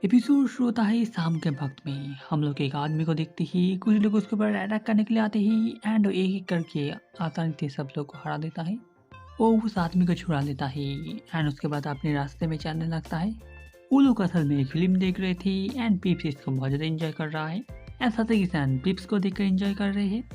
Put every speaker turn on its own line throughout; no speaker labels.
Episode शुरू होता है शाम के वक्त में। हम लोग एक आदमी को देखते ही कुछ लोग उसके ऊपर अटैक करने के लिए आते ही एंड एक एक करके आसानी से सब लोग को हरा देता है। वो उस आदमी को छुड़ा लेता है एंड उसके बाद अपने रास्ते में चलने लगता है। वो लोग असल में एक फिल्म देख रहे थे एंड पिप्स इसको बहुत ज़्यादा एंजॉय कर रहा है एंड साथ ही किसान पिप्स को देखकर एंजॉय कर रहे हैं।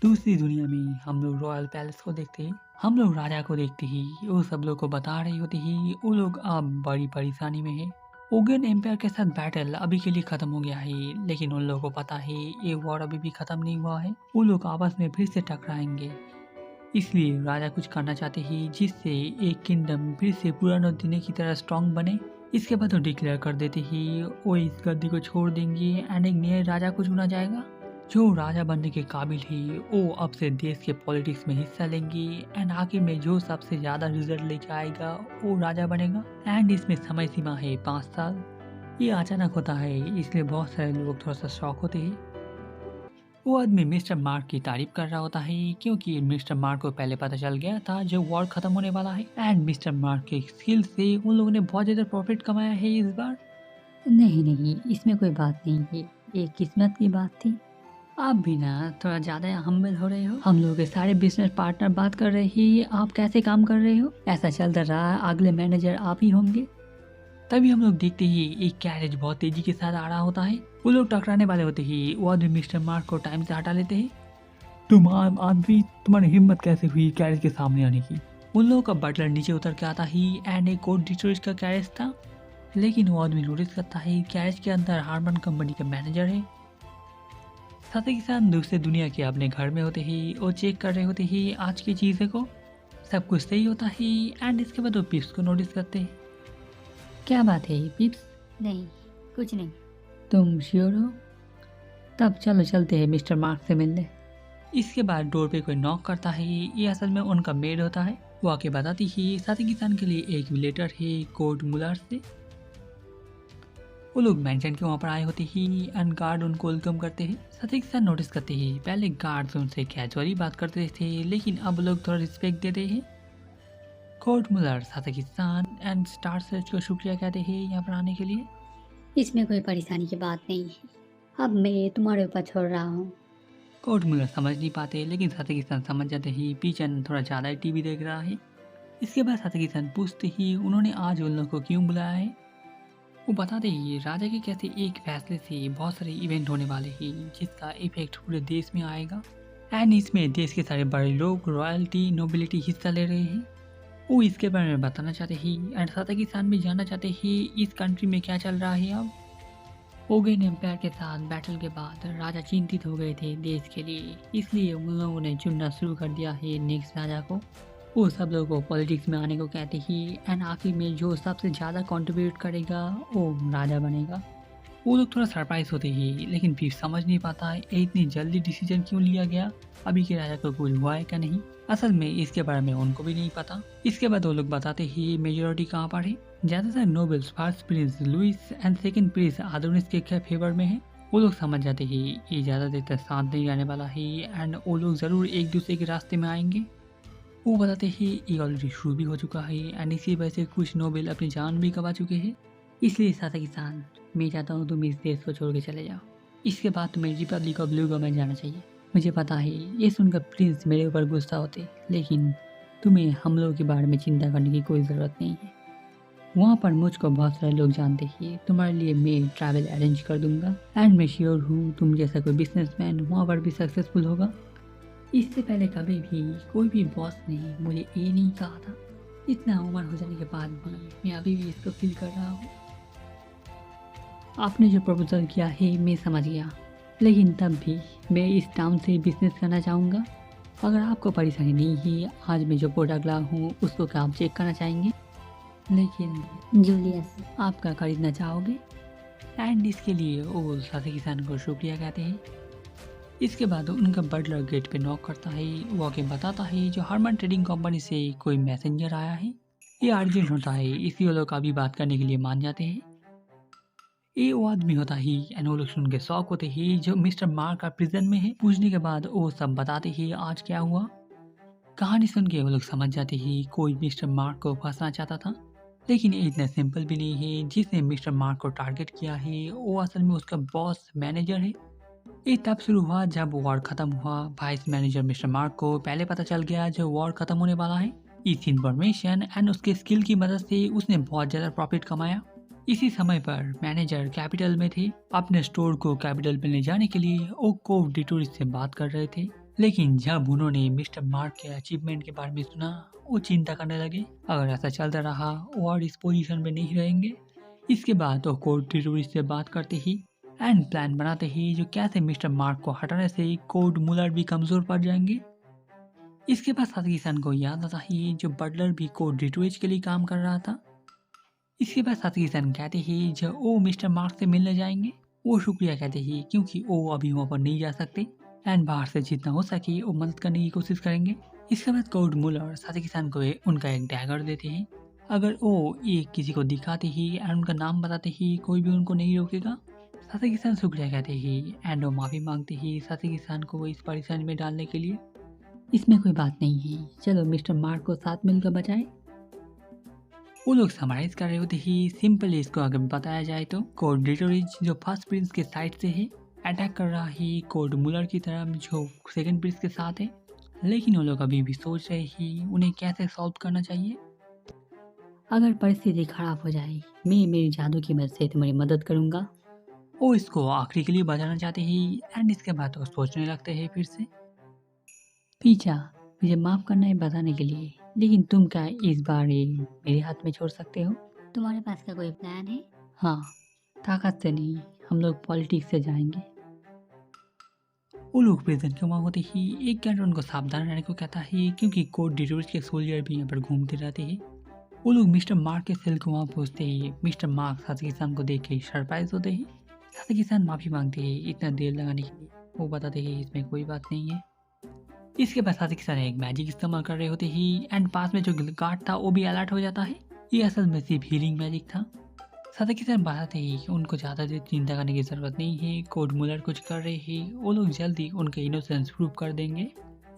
दूसरी दुनिया में हम लोग रॉयल पैलेस को देखते हैं। हम लोग राजा को देखते ही वो सब लोग को बता रही होती ही वो लोग अब बड़ी परेशानी में है। ओगन एम्पायर के साथ बैटल अभी के लिए खत्म हो गया है, लेकिन उन लोगों को पता है ये वॉर अभी भी खत्म नहीं हुआ है। वो लोग आपस में फिर से टकराएंगे। इसलिए राजा कुछ करना चाहते हैं जिससे एक किंगडम फिर से पुराने दिनों की तरह स्ट्रांग बने। इसके बाद वो डिक्लेयर कर देते ही वो इस गद्दी को छोड़ देंगे एंड एक नए राजा को चुना जाएगा जो राजा बनने के काबिल ही। वो अब से देश के पॉलिटिक्स में हिस्सा लेंगे एंड आखिर में जो सबसे ज्यादा रिजल्ट लेके आएगा वो राजा बनेगा एंड इसमें समय सीमा है 5 साल। ये अचानक होता है इसलिए बहुत सारे लोग थोड़ा सा शॉक होते हैं। वो आदमी मिस्टर मार्क की तारीफ कर रहा होता है क्योंकि मिस्टर मार्क को पहले पता चल गया था जो वॉर खत्म होने वाला है एंड मिस्टर मार्क के स्किल से उन लोगों ने बहुत ज्यादा प्रॉफिट कमाया है इस बार।
नहीं नहीं, इसमें कोई बात नहीं है। ये किस्मत की बात थी।
आप भी ना थोड़ा ज़्यादा हम्बल हो रहे हो। हम लोग के सारे बिजनेस पार्टनर बात कर रहे हैं, आप कैसे काम कर रहे हो। ऐसा चलता रहा अगले मैनेजर आप ही होंगे। तभी हम लोग देखते ही एक कैरेज बहुत तेजी के साथ आ रहा होता है। वो लोग टकराने वाले होते ही वो आदमी मिस्टर मार्क को टाइम से हटा लेते हैं। तुम आदमी, तुम्हारी हिम्मत कैसे हुई कैरेज के सामने आने की। उन लोगों का बटलर नीचे उतर के आता ही एंड एक कोड डिटोरिस का कैरेज था, लेकिन वो आदमी नोटिस करता है कैरेज के अंदर हार्मन कंपनी का मैनेजर है। साथ ही साथ दूसरे दुनिया के अपने घर में होते ही वो चेक कर रहे होते ही आज की चीज़ें को। सब कुछ सही होता ही एंड इसके बाद वो पिप्स को नोटिस करते हैं।
क्या बात है पिप्स? नहीं, कुछ नहीं।
तुम श्योर हो? तब चलो चलते हैं मिस्टर मार्क से मिलने। इसके बाद डोर पे कोई नॉक करता है। ये असल में उनका मेड होता है। वो आके बताती ही साथी किसान के लिए एक लेटर है कोर्ट मुलर से। वो लोग मेंशन के वहाँ पर आए होते ही एंड गार्ड उनको वेलकम करते हैं। साथ ही साथ नोटिस करते ही पहले गार्ड उनसे कैजुअली बात करते थे, लेकिन अब लोग थोड़ा रिस्पेक्ट देते हैं। कोर्ट मुलर साथकिस्तान एंड स्टार सर्च को शुक्रिया कहते हैं यहाँ पर आने के लिए।
इसमें कोई परेशानी की बात नहीं है। अब मैं तुम्हारे ऊपर छोड़ रहा हूँ।
कोर्ट मुलर समझ नहीं पाते, लेकिन साथकिस्तान समझ जाते ही पीचन थोड़ा ज़्यादा ही टीवी देख रहा है। इसके बाद साथकिस्तान पूछते ही उन्होंने आज उन लोगों को क्यों बुलाया है। वो बताते ही राजा के कहते एक फैसले से बहुत सारे इवेंट होने वाले हैं जिसका इफेक्ट पूरे देश में आएगा एंड इसमें देश के सारे बड़े लोग रॉयल्टी नोबिलिटी हिस्सा ले रहे हैं। वो इसके बारे में बताना चाहते ही एंड साथ ही साथ भी जानना चाहते ही इस कंट्री में क्या चल रहा है। अब ओगन एम्पायर के साथ बैटल के बाद राजा चिंतित हो गए थे देश के लिए, इसलिए उन लोगों ने चुनना शुरू कर दिया है नेक्स्ट राजा को। वो सब लोगों को पॉलिटिक्स में आने को कहते ही एंड आखिर में जो सबसे ज़्यादा कंट्रीब्यूट करेगा वो राजा बनेगा। वो लोग थोड़ा सरप्राइज होते ही, लेकिन फिर समझ नहीं पाता है इतनी जल्दी डिसीजन क्यों लिया गया। अभी के राजा को कुछ हुआ है क्या नहीं, असल में इसके बारे में उनको भी नहीं पता। इसके बाद वो लोग बताते ही मेजोरिटी कहाँ पर है। ज़्यादातर nobles first prince Louis and second prince Adonis के फेवर में है। वो लोग समझ जाते ही ये ज़्यादा देर तक साथ नहीं रहने वाला है एंड वो लोग ज़रूर एक दूसरे के रास्ते में आएंगे। वो बताते ही ये ऑलरेडी शुरू भी हो चुका है एंड इसी वजह से कुछ नोबेल अपनी जान भी गंवा चुके हैं। इसलिए साथकिस्तान मैं चाहता हूँ तुम इस देश को छोड़ के चले जाओ। इसके बाद तुम्हें रिपब्लिक ऑफ ब्लूगो में जाना चाहिए। मुझे पता है ये सुनकर प्रिंस मेरे ऊपर गुस्सा होते, लेकिन तुम्हें हम लोगों के बारे में चिंता करने की कोई ज़रूरत नहीं है। वहाँ पर मुझको बहुत सारे लोग जानते हैं। तुम्हारे लिए मैं ट्रैवल अरेंज कर दूंगा एंड मैं श्योर हूँ तुम जैसा कोई बिजनेसमैन वहाँ पर भी सक्सेसफुल होगा। इससे पहले कभी भी कोई भी बॉस ने मुझे ये नहीं कहा था। इतना उम्र हो जाने के बाद भी मैं अभी भी इसको फील कर रहा हूँ। आपने जो प्रपोजल किया है मैं समझ गया, लेकिन तब भी मैं इस टाउन से बिजनेस करना चाहूँगा। अगर आपको परेशानी नहीं है, आज मैं जो प्रोडक्ट ला हूँ उसको क्या आप चेक करना चाहेंगे? लेकिन
जूलियस,
आपका खरीदना चाहोगे? एंड इसके लिए वो साथी किसान को शुक्रिया कहते हैं। इसके बाद उनका बटलर गेट पे नॉक करता है। वो आके बताता है जो हार्मन ट्रेडिंग कंपनी से कोई मैसेंजर आया है। ये अर्जेंट होता है, इसलिए वो लोग अभी बात करने के लिए मान जाते हैं। ये वो आदमी होता ही एंड वो लोग सुन के शौक होते ही जो मिस्टर मार्क का प्रिजन में है। पूछने के बाद वो सब बताते ही आज क्या हुआ। कहानी सुन के वो लोग समझ जाते ही कोई मिस्टर मार्क को फंसना चाहता था। लेकिन ये इतना सिंपल भी नहीं है। जिसने मिस्टर मार्क को टारगेट किया है वो असल में उसका बॉस मैनेजर है। ये तब शुरू हुआ जब वॉर खत्म हुआ। वाइस मैनेजर मिस्टर मार्क को पहले पता चल गया जो वॉर खत्म होने वाला है। इस इंफॉर्मेशन एंड उसके स्किल की मदद से उसने बहुत ज़्यादा प्रॉफिट कमाया। इसी समय पर मैनेजर कैपिटल में थे। अपने स्टोर को कैपिटल में ले जाने के लिए वो कोव डिटोरिस से बात कर रहे थे। लेकिन जब उन्होंने मिस्टर मार्क के अचीवमेंट के बारे में सुना वो चिंता करने लगे। अगर ऐसा चलता रहा और इस पोजीशन में नहीं रहेंगे। इसके बाद वो कोव डिटोरिस से बात करते ही एंड प्लान बनाते ही जो कैसे मिस्टर मार्क को हटाने से कोड मुलर भी कमजोर पड़ जाएंगे। इसके बाद साथी किसान को याद आता ही जो बटलर भी कोड डिटोरिस के लिए काम कर रहा था। इसके बाद साथी किसान कहते ही जब वो मिस्टर मार्क से मिलने जाएंगे वो शुक्रिया कहते ही क्योंकि वो अभी वहाँ पर नहीं जा सकते एंड बाहर से जितना हो सके वो मदद करने की कोशिश करेंगे। इसके बाद कोड मुलर साथी किसान को उनका एक डैगर देते हैं। अगर वो ये किसी को दिखाते ही एंड उनका नाम बताते ही कोई भी उनको नहीं रोकेगा। साथी किसान शुक्रिया कहते ही एंड वो माफ़ी मांगते ही साथी किसान को इस परेशानी में डालने के लिए। इसमें कोई बात नहीं है, चलो मिस्टर मार्क को साथ मिलकर बचाएं। वो लोग समराइज कर रहे होते ही सिंपली इसको अगर बताया जाए तो कोड डिटोरिज जो फर्स्ट प्रिंस के साइड से है अटैक कर रहा है कोड मुलर की तरह जो सेकंड प्रिंस के साथ है। लेकिन वो लोग अभी भी सोच रहे ही उन्हें कैसे सॉल्व करना चाहिए। अगर परिस्थिति खराब हो जाए मैं मेरी जादू की मदद से तुम्हारी मदद करूंगा। वो इसको आखिरी के लिए बचाना चाहते ही एंड इसके बाद वो सोचने लगते हैं फिर से। पीछा मुझे माफ़ करना है बताने के लिए, लेकिन तुम क्या इस बार ये मेरे हाथ में छोड़ सकते हो?
तुम्हारे पास का कोई प्लान है?
हाँ, ताकत से नहीं, हम लोग पॉलिटिक्स से जाएंगे। वो लोग प्रिजन के वहाँ होते ही एक गार्ड उनको सावधान रहने को कहता है क्योंकि कोड डिटोरिस के सोल्जर भी यहाँ पर घूमते रहते हैं। वो लोग मिस्टर मार्क के सेल को वहाँ पहुँचते ही मिस्टर मार्क साथी किसान को देख के सरप्राइज होते ही साथी किसान माफ़ी मांगते हैं इतना देर लगाने के लिए। वो बताते हैं इसमें कोई बात नहीं है। इसके बाद साथी किसान एक मैजिक इस्तेमाल कर रहे होते ही एंड पास में जो गार्ड था वो भी अलर्ट हो जाता है। ये असल में सिर्फ हीलिंग मैजिक था। साथी किसान बताते ही कि उनको ज़्यादा देर चिंता करने की ज़रूरत नहीं है, कोड मुलर कुछ कर रहे हैं, वो लोग जल्दी उनके इनोसेंस प्रूव कर देंगे।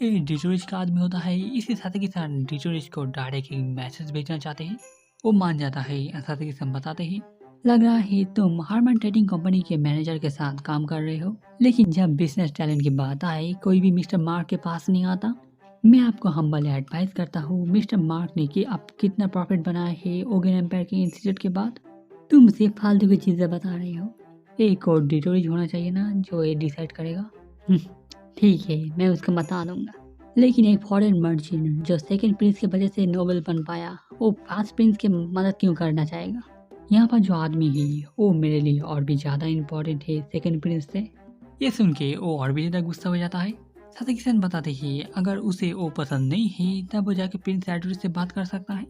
ये डिटोरिस का आदमी होता है, इसलिए साथी किसान डिटोरिस को डायरेक्ट एक मैसेज भेजना चाहते हैं। वो मान जाता है। साथी किसान बताते ही लग रहा है तुम हार्मन ट्रेडिंग कंपनी के मैनेजर के साथ काम कर रहे हो, लेकिन जब बिजनेस टैलेंट की बात आए कोई भी मिस्टर मार्क के पास नहीं आता। मैं आपको हम्बल एडवाइस करता हूँ मिस्टर मार्क ने कि आप कितना प्रॉफिट बनाए है ओगेन एम्पायर के इंसिडेंट के बाद। तुम सिर्फ फालतू की चीज़ें बता रहे हो। एक और डिटोरिज होना चाहिए ना जो ये डिसाइड करेगा। ठीक है मैं उसको बता दूंगा, लेकिन एक फॉरेन मर्चेंट जो सेकंड प्रिंस की वजह से नोबल बन पाया वो फर्स्ट प्रिंस की मदद क्यों करना चाहेगा? यहाँ पर जो आदमी है वो मेरे लिए और भी ज़्यादा इम्पोर्टेंट है सेकंड प्रिंस से। ये सुन के वो और भी ज़्यादा गुस्सा हो जाता है। साथी किसान बताते ही अगर उसे वो पसंद नहीं है तब वो जाके प्रिंस एडवर्ड से बात कर सकता है।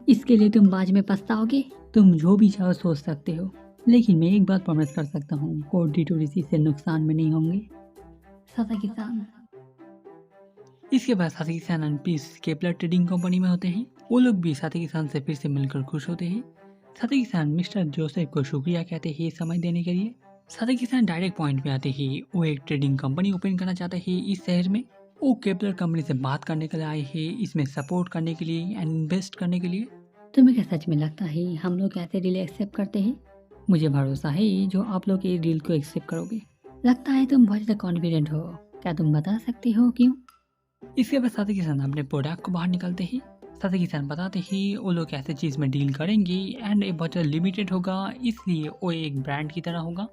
इसके लिए तुम बाद में पछताओगे। तुम जो भी चाहो सोच सकते हो, लेकिन मैं एक बात प्रॉमिस कर सकता हूँ कोड डिटोरिस से नुकसान में नहीं होंगे। साथी किसान इसके बाद साथी किसान and peace Kepler trading company में होते हैं। वो लोग भी साथी किसान से फिर से मिलकर खुश होते हैं। साथी किसान मिस्टर जोसेफ को शुक्रिया कहते हैं समय देने के लिए। साथी किसान डायरेक्ट पॉइंट पे आते ही वो एक ट्रेडिंग कंपनी ओपन करना चाहते हैं इस शहर में। वो केपलर कंपनी से बात करने के लिए आए हैं, इसमें सपोर्ट करने के लिए एंड इन्वेस्ट करने के लिए। तुम्हें क्या सच में लगता है हम लोग ऐसे डील एक्सेप्ट करते हैं? मुझे भरोसा है जो आप लोग इस डील को एक्सेप्ट करोगे। लगता है तुम बहुत ज़्यादा कॉन्फिडेंट हो, क्या तुम बता सकते हो क्यों? इसके बाद साथी किसान अपने प्रोडक्ट को बाहर निकालते ही साथी किसान बताते ही वो लोग ऐसे चीज़ में डील करेंगे एंड ये बहुत लिमिटेड होगा, इसलिए वो एक ब्रांड की तरह होगा।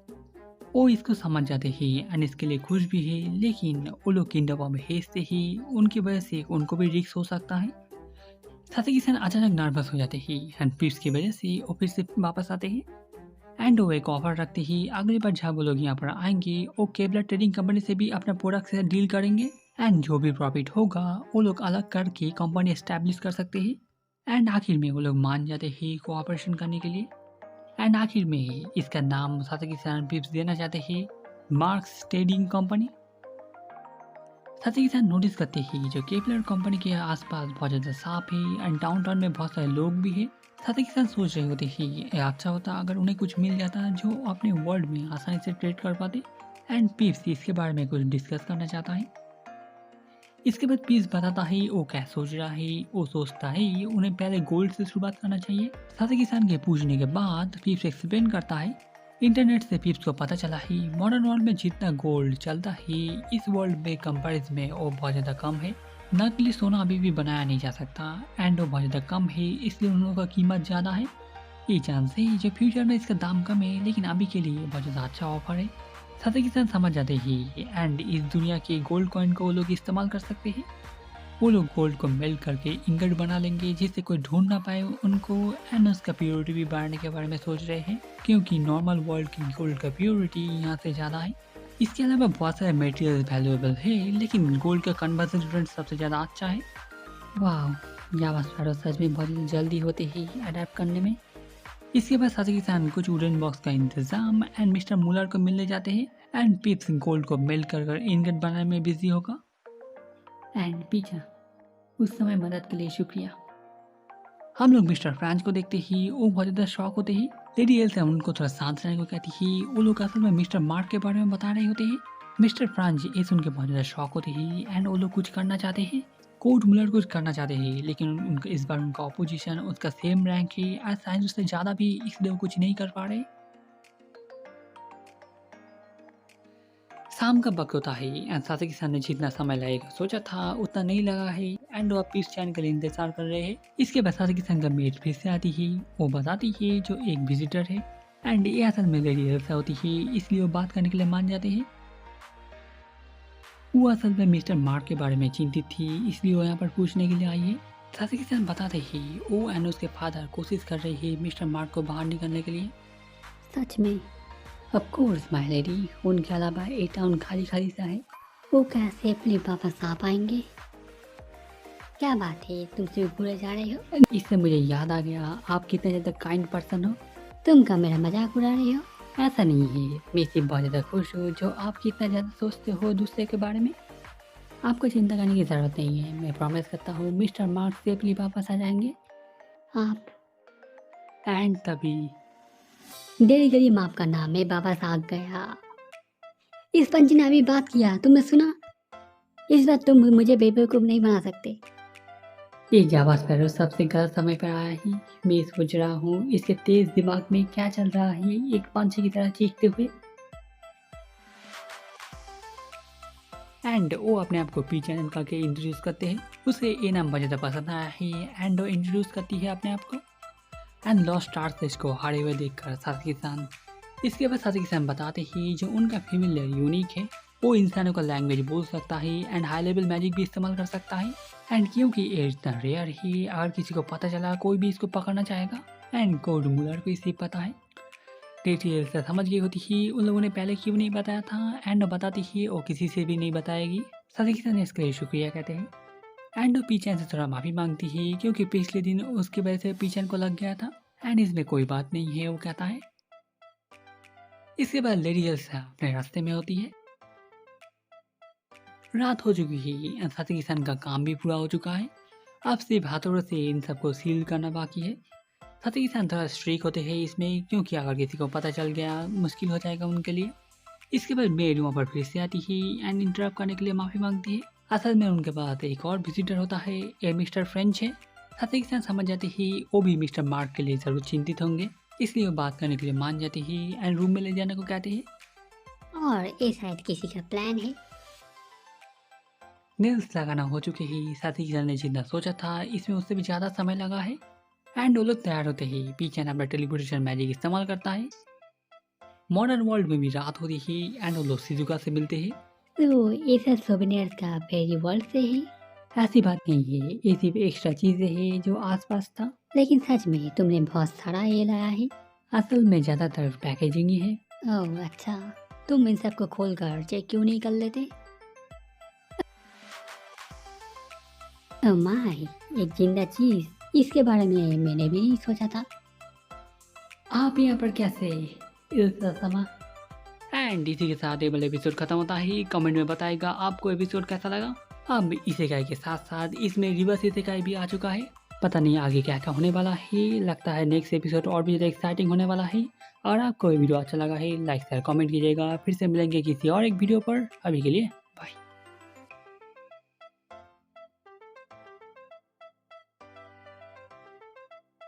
वो इसको समझ जाते ही एंड इसके लिए खुश भी है, लेकिन वो लोग किंगडम ऑफ भेजते ही उनकी वजह से उनको भी रिस्क हो सकता है। साथी किसान अचानक नर्वस हो जाते ही एंड फिर की वजह से वो फिर से वापस आते ही एंड वो एक ऑफर रखते ही अगली बार जब वो लोग यहाँ पर आएंगे वो केबलर ट्रेडिंग कंपनी से भी अपना प्रोडक्ट से डील करेंगे एंड जो भी प्रॉफिट होगा वो लोग अलग करके कंपनी एस्टेब्लिश कर सकते हैं। एंड आखिर में वो लोग मान जाते हैं कोऑपरेशन करने के लिए। एंड आखिर में इसका नाम साथी किसान पिप्स देना चाहते हैं मार्क्स ट्रेडिंग कंपनी। साथी किसान नोटिस करते ही जो केपलर कंपनी के आसपास बहुत ज़्यादा सांप है एंड डाउनटाउन में बहुत सारे लोग भी है। साथी किसान सोच रहे होते ही ये अच्छा होता अगर उन्हें कुछ मिल जाता जो अपने वर्ल्ड में आसानी से ट्रेड कर पाते। एंड पिप्स इसके बारे में कुछ डिस्कस करना चाहता है। इसके बाद पीस बताता है वो क्या सोच रहा है। वो सोचता है उन्हें पहले गोल्ड से शुरुआत करना चाहिए। साथी किसान के पूछने के बाद पीप्स एक्सप्लेन करता है इंटरनेट से पीप्स को पता चला है मॉडर्न वर्ल्ड में जितना गोल्ड चलता है इस वर्ल्ड में कंपैरिजन में वो बहुत ज़्यादा कम है। नकली सोना अभी भी बनाया नहीं जा सकता एंड वो बहुत ज़्यादा कम है, इसलिए उन लोगों का कीमत ज़्यादा है। ये चांस है जो फ्यूचर में इसका दाम कम है, लेकिन अभी के लिए बहुत ज़्यादा अच्छा ऑफर है। साथी किसान समझ जाते ही एंड इस दुनिया के गोल्ड कॉइन को वो लोग इस्तेमाल कर सकते हैं। वो लोग गोल्ड को मेल्ट करके इंगट बना लेंगे जिससे कोई ढूंढ ना पाए उनको। एंड उसका प्योरिटी भी बढ़ाने के बारे में सोच रहे हैं क्योंकि नॉर्मल वर्ल्ड की गोल्ड का प्योरिटी यहाँ से ज़्यादा है। इसके अलावा बहुत सारे मटेरियल वैल्यूएबल है, लेकिन गोल्ड का कन्वर्जन रेट सबसे ज़्यादा अच्छा है। वाह, जावा स्पैरो सच में बहुत जल्दी होते ही अडेप्ट करने में। इसके बाद साथी किसान कुछ वुडन बॉक्स का इंतजाम एंड मिस्टर मुलर को मिलने जाते हैं एंड पिप्स गोल्ड को मेल्ट कर इंगट बनाने में बिजी होगा। एंड पीछा उस समय मदद के लिए शुक्रिया। हम लोग मिस्टर फ्रांच को देखते ही वो बहुत ज़्यादा शॉक होते ही लेडी एल्सा उनको थोड़ा शांत रहने को कहती ही वो लोग असल में मिस्टर मार्क के बारे में बता रहे होते हैं। मिस्टर फ्रांच ये सुन के बहुत ज़्यादा शॉक होते ही एंड वो लोग कुछ करना चाहते हैं। कोड मुलर कुछ करना चाहते हैं, लेकिन उनका इस बार उनका ऑपोजिशन उसका सेम रैंक है और साइंस उससे ज़्यादा भी, इसलिए वो कुछ नहीं कर पा रहे। शाम का वक्त होता है एंड साथी किसान ने जितना समय लगेगा सोचा था उतना नहीं लगा है एंड वो अब पीस चैन के लिए इंतजार कर रहे हैं। इसके बाद साथी किसान का मेट फिर से आती है। वो बताती है जो एक विजिटर है एंड ये असल में लेडी एल्सा होती है, इसलिए वो बात करने के लिए मान जाते हैं। वो असल में मिस्टर मार्क के बारे में चिंतित थी, इसलिए वो यहाँ पर पूछने के लिए आई है। साथी किसान बताते ही वो एंड उसके फादर कोशिश कर रही है मिस्टर मार्क को बाहर निकलने के लिए।
सच में? ऑफ कोर्स माय लेडी, उनके अलावा ये टाउन खाली खाली सा है, वो कैसे अपने वापस आ पाएंगे? क्या बात है, तुम सिर्फ भूले जा रहे हो?
इससे मुझे याद आ गया आप कितने ज़्यादा काइंड पर्सन हो।
तुम क्या मेरा मजाक उड़ा रहे हो?
ऐसा नहीं है, मैं सिर्फ बहुत ज़्यादा खुश हूँ जो आप कितना ज़्यादा सोचते हो दूसरे के बारे में। आपको चिंता करने की ज़रूरत नहीं है, मैं प्रॉमिस करता हूँ मिस्टर मार्क सेफली वापस आ जाएंगे।
आप
एंड तभी
डेली गरीब आपका नाम है, वापस आ गया। इस पंच ने अभी बात किया, तुमने सुना? इस बार तुम मुझे बेवकूफ़ नहीं बना सकते।
ये जावा स्पैरो सबसे गलत समय पर आया है। मैं सोच रहा हूँ इसके तेज दिमाग में क्या चल रहा है, एक पंछी की तरह चीखते हुए। एंड वो अपने आप को पी चैनल करके इंट्रोड्यूस करते हैं। उसे ये नाम बहुत ज़्यादा पसंद आया है एंड वो इंट्रोड्यूस करती है अपने आप को। एंड लॉस्ट स्टार्स को हारे हुए देखकर साथी किसान इसके बाद साथी किसान बताते ही जो उनका फीमेल यूनिक है, वो इंसानों का लैंग्वेज बोल सकता है एंड हाई लेवल मैजिक भी इस्तेमाल कर सकता है। एंड क्योंकि ये इतना रेयर है, अगर किसी को पता चला कोई भी इसको पकड़ना चाहेगा। एंड कोड मुलर को इसे पता है। डिटेल से समझ गई होती ही उन लोगों ने पहले क्यों नहीं बताया था एंड बताती ही वो किसी से भी नहीं बताएगी। साथी किसान इसके लिए शुक्रिया कहते हैं एंड वो पीछे से थोड़ा माफ़ी मांगती है क्योंकि पिछले दिन उसकी वजह से पीछे को लग गया था। एंड इसमें कोई बात नहीं है, वो कहता है। इसके बाद लेडी एल्सा अपने रास्ते में होती है। रात हो चुकी है, साथी किसान का काम भी पूरा हो चुका है। अब सिर्फ हाथों से इन सबको सील करना बाकी है। साथी किसान थोड़ा स्ट्रिक होते हैं इसमें क्योंकि अगर किसी को पता चल गया मुश्किल हो जाएगा उनके लिए। इसके बाद मेड वहाँ पर फिर से आती है एंड इंटरप्ट करने के लिए माफ़ी मांगती है। असल में उनके पास एक और विजिटर होता है, ये मिस्टर फ्रेंच है। साथी किसान समझ जाते ही वो भी मिस्टर मार्क के लिए ज़रूर चिंतित होंगे, इसलिए वो बात करने के लिए मान जाती है एंड रूम में ले जाने को कहते हैं।
और ये शायद किसी का प्लान है।
नेल्स लगाना हो चुके ही साथी किसान ने जितना सोचा था इसमें उससे भी ज़्यादा समय लगा है। एंड वो लोग तैयार होते ही पीछे अपना टेलीपोर्टेशन मैजिक इस्तेमाल करता है। मॉडर्न वर्ल्ड में भी रात होती है एंड वो लोग शिजुका से मिलते हैं।
तो ये सब सोवेनियर्स का फेरी वर्ल्ड से ही?
ऐसी बात नहीं है, ये सिर्फ एक्स्ट्रा चीज़ें हैं जो आसपास था।
लेकिन सच में तुमने बहुत सारा ये लाया है।
असल में ज़्यादातर पैकेजिंग ही है।
ओह अच्छा, तुम इन सबको खोल कर चेक क्यों नहीं कर लेते? ओह माय, एक जिंदा चीज, इसके बारे में मैंने भी नहीं सोचा था।
आप यहाँ पर कैसे इस समय? एंड इसी के साथ ये वाला एपिसोड खत्म होता है। कमेंट में बताएगा आपको एपिसोड कैसा लगा। अब इसेकाई के साथ साथ इसमें रिवर्स इसेकाई भी आ चुका है। पता नहीं आगे क्या क्या होने वाला है, लगता है नेक्स्ट एपिसोड और भी ज़्यादा एक्साइटिंग होने वाला है। और आपको ये वीडियो अच्छा लगा है लाइक शेयर कमेंट कीजिएगा। फिर से मिलेंगे किसी और एक वीडियो पर, अभी के लिए